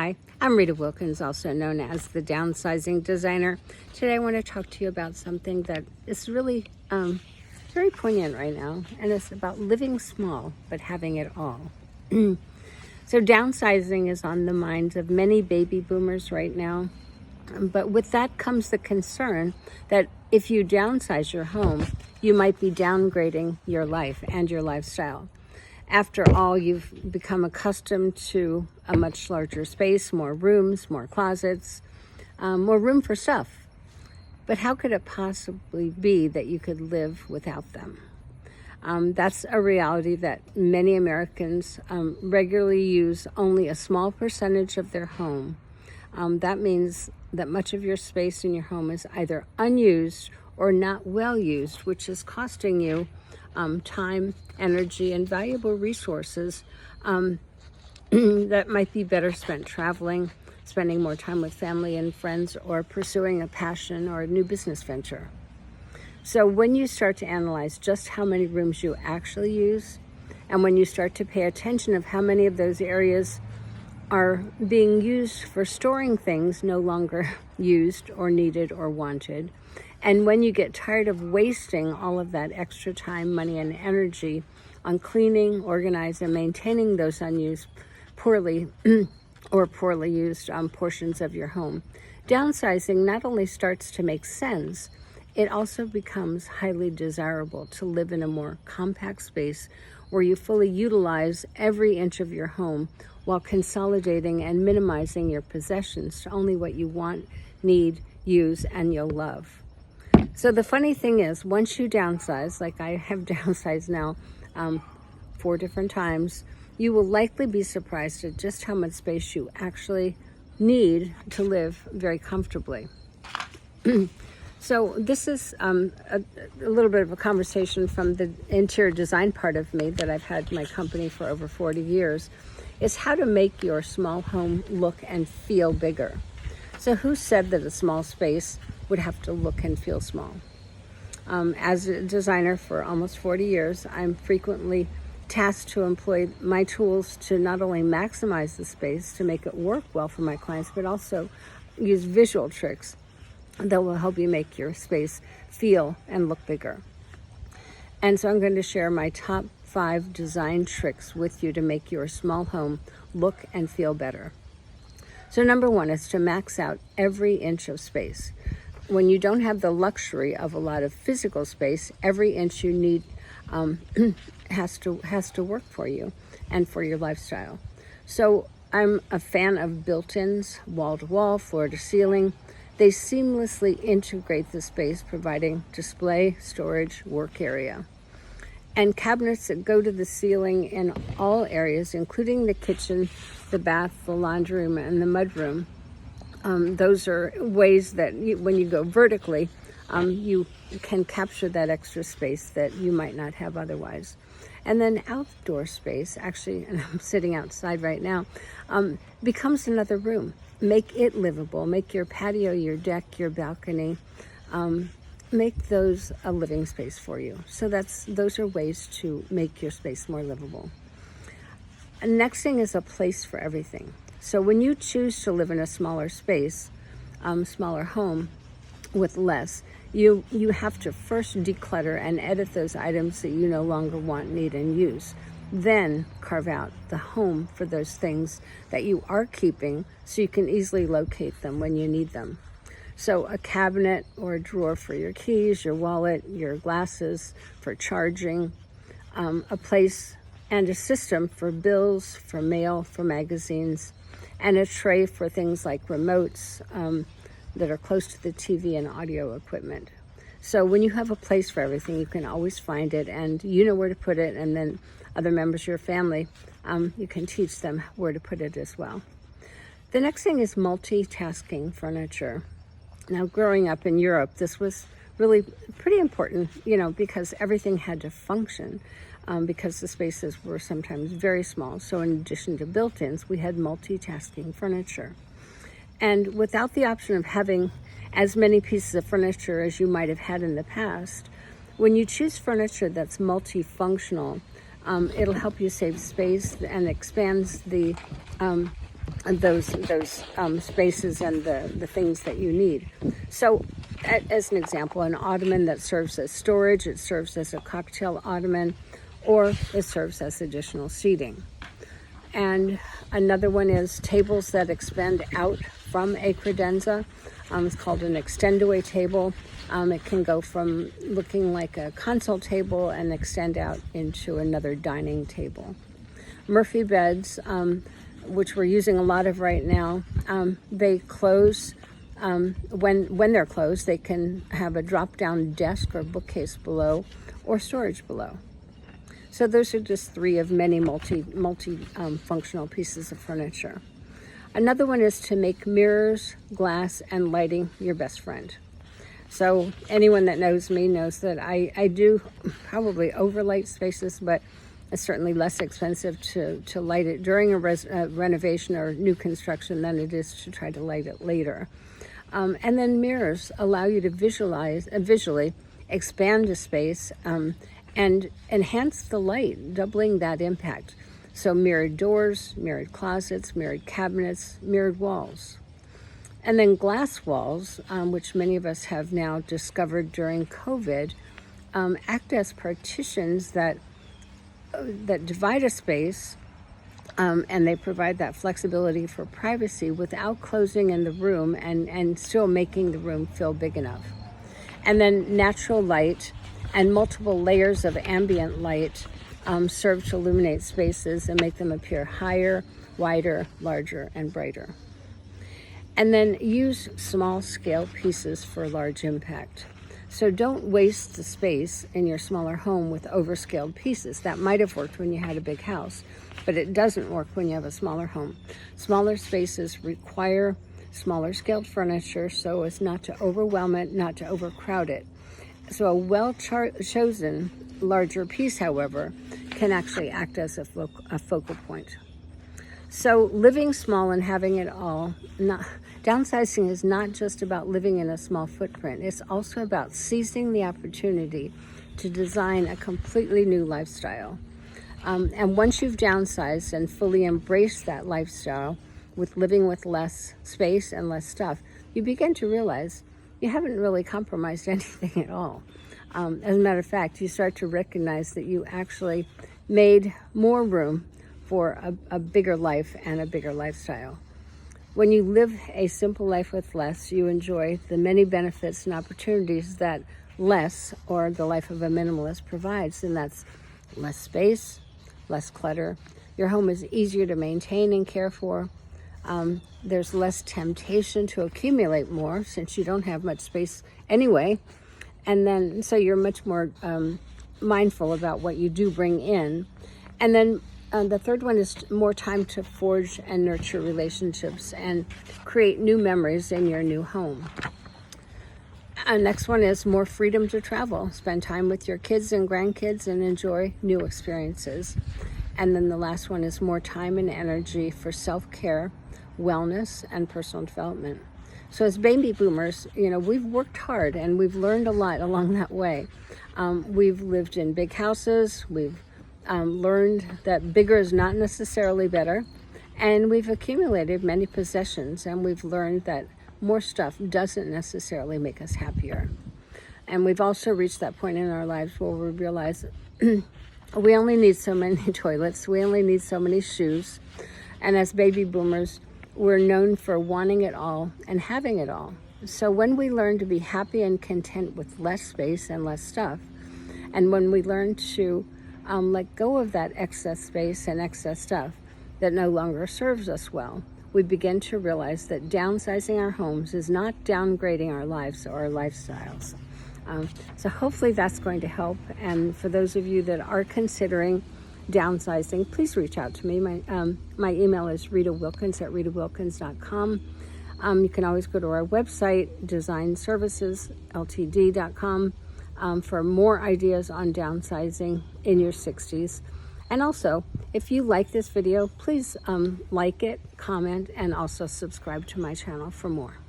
Hi, I'm Rita Wilkins, also known as the Downsizing Designer. Today I want to talk to you about something that is really very poignant right now, and it's about living small but having it all. So downsizing is on the minds of many baby boomers right now, but with that comes the concern that if you downsize your home, you might be downgrading your life and your lifestyle. After all, you've become accustomed to a much larger space, more rooms, more closets, more room for stuff. But how could it possibly be that you could live without them? That's a reality that many Americans regularly use only a small percentage of their home. That means that much of your space in your home is either unused or not well used, which is costing you time, energy, and valuable resources that might be better spent traveling, spending more time with family and friends, or pursuing a passion or a new business venture. So when you start to analyze just how many rooms you actually use, and when you start to pay attention of how many of those areas are being used for storing things no longer used or needed or wanted, and when you get tired of wasting all of that extra time, money, and energy on cleaning, organizing, and maintaining those unused, poorly used portions of your home, downsizing not only starts to make sense, it also becomes highly desirable to live in a more compact space where you fully utilize every inch of your home while consolidating and minimizing your possessions to only what you want, need, use, and you'll love. So the funny thing is, once you downsize, like I have downsized now 4 different times, you will likely be surprised at just how much space you actually need to live very comfortably. So this is a little bit of a conversation from the interior design part of me that I've had my company for over 40 years, is how to make your small home look and feel bigger. So who said that a small space would have to look and feel small? As a designer for almost 40 years, I'm frequently tasked to employ my tools to not only maximize the space to make it work well for my clients, but also use visual tricks that will help you make your space feel and look bigger. And so I'm going to share my top 5 design tricks with you to make your small home look and feel better. So number 1 is to max out every inch of space. When you don't have the luxury of a lot of physical space, every inch you need has to work for you and for your lifestyle. So I'm a fan of built-ins, wall-to-wall, floor-to-ceiling. They seamlessly integrate the space, providing display, storage, work area. And cabinets that go to the ceiling in all areas, including the kitchen, the bath, the laundry room, and the mudroom. Those are ways that when you go vertically, you can capture that extra space that you might not have otherwise. And then outdoor space, actually, and I'm sitting outside right now, becomes another room. Make it livable. Make your patio, your deck, your balcony, make those a living space for you. So those are ways to make your space more livable. And next thing is a place for everything. So when you choose to live in a smaller space, smaller home with less, you have to first declutter and edit those items that you no longer want, need, and use. Then carve out the home for those things that you are keeping so you can easily locate them when you need them. So a cabinet or a drawer for your keys, your wallet, your glasses for charging, a place and a system for bills, for mail, for magazines, and a tray for things like remotes that are close to the TV and audio equipment. So when you have a place for everything, you can always find it and you know where to put it, and then other members of your family, you can teach them where to put it as well. The next thing is multitasking furniture. Now, growing up in Europe, this was really pretty important, because everything had to function, because the spaces were sometimes very small. So in addition to built-ins, we had multitasking furniture. And without the option of having as many pieces of furniture as you might have had in the past, when you choose furniture that's multifunctional, it'll help you save space and expands the those spaces and the things that you need. So as an example, an ottoman that serves as storage, it serves as a cocktail ottoman, or it serves as additional seating. And another one is tables that extend out from a credenza. It's called an extend-away table. It can go from looking like a console table and extend out into another dining table. Murphy beds, which we're using a lot of right now, they close. When they're closed, they can have a drop-down desk or bookcase below, or storage below. So those are just 3 of many functional pieces of furniture. Another one is to make mirrors, glass, and lighting your best friend. So anyone that knows me knows that I do probably overlight spaces, but it's certainly less expensive to light it during a renovation or new construction than it is to try to light it later. And then mirrors allow you to visually expand a space and enhance the light, doubling that impact. So mirrored doors, mirrored closets, mirrored cabinets, mirrored walls. And then glass walls, which many of us have now discovered during COVID, act as partitions that divide a space, and they provide that flexibility for privacy without closing in the room and still making the room feel big enough. And then natural light and multiple layers of ambient light serve to illuminate spaces and make them appear higher, wider, larger, and brighter. And then use small scale pieces for large impact. So don't waste the space in your smaller home with overscaled pieces. That might have worked when you had a big house, but it doesn't work when you have a smaller home. Smaller spaces require smaller scaled furniture so as not to overwhelm it, not to overcrowd it. So a well-chosen larger piece, however, can actually act as a focal point. So living small and having it all, downsizing is not just about living in a small footprint. It's also about seizing the opportunity to design a completely new lifestyle. And once you've downsized and fully embraced that lifestyle with living with less space and less stuff, you begin to realize you haven't really compromised anything at all. As a matter of fact, you start to recognize that you actually made more room for a bigger life and a bigger lifestyle. When you live a simple life with less, you enjoy the many benefits and opportunities that less, or the life of a minimalist, provides, and that's less space, less clutter. Your home is easier to maintain and care for. There's less temptation to accumulate more since you don't have much space anyway. And then, so you're much more mindful about what you do bring in. And then the third one is more time to forge and nurture relationships and create new memories in your new home. And next one is more freedom to travel. Spend time with your kids and grandkids and enjoy new experiences. And then the last one is more time and energy for self-care, wellness, and personal development. So as baby boomers, we've worked hard and we've learned a lot along that way. We've lived in big houses. We've learned that bigger is not necessarily better. And we've accumulated many possessions, and we've learned that more stuff doesn't necessarily make us happier. And we've also reached that point in our lives where we realize we only need so many toilets. We only need so many shoes. And as baby boomers, we're known for wanting it all and having it all. So when we learn to be happy and content with less space and less stuff, and when we learn to let go of that excess space and excess stuff that no longer serves us well, we begin to realize that downsizing our homes is not downgrading our lives or our lifestyles. So hopefully that's going to help. And for those of you that are considering downsizing, please reach out to me. My email is ritawilkins@ritawilkins.com. You can always go to our website, designservicesltd.com, for more ideas on downsizing in your 60s. And also, if you like this video, please like it, comment, and also subscribe to my channel for more.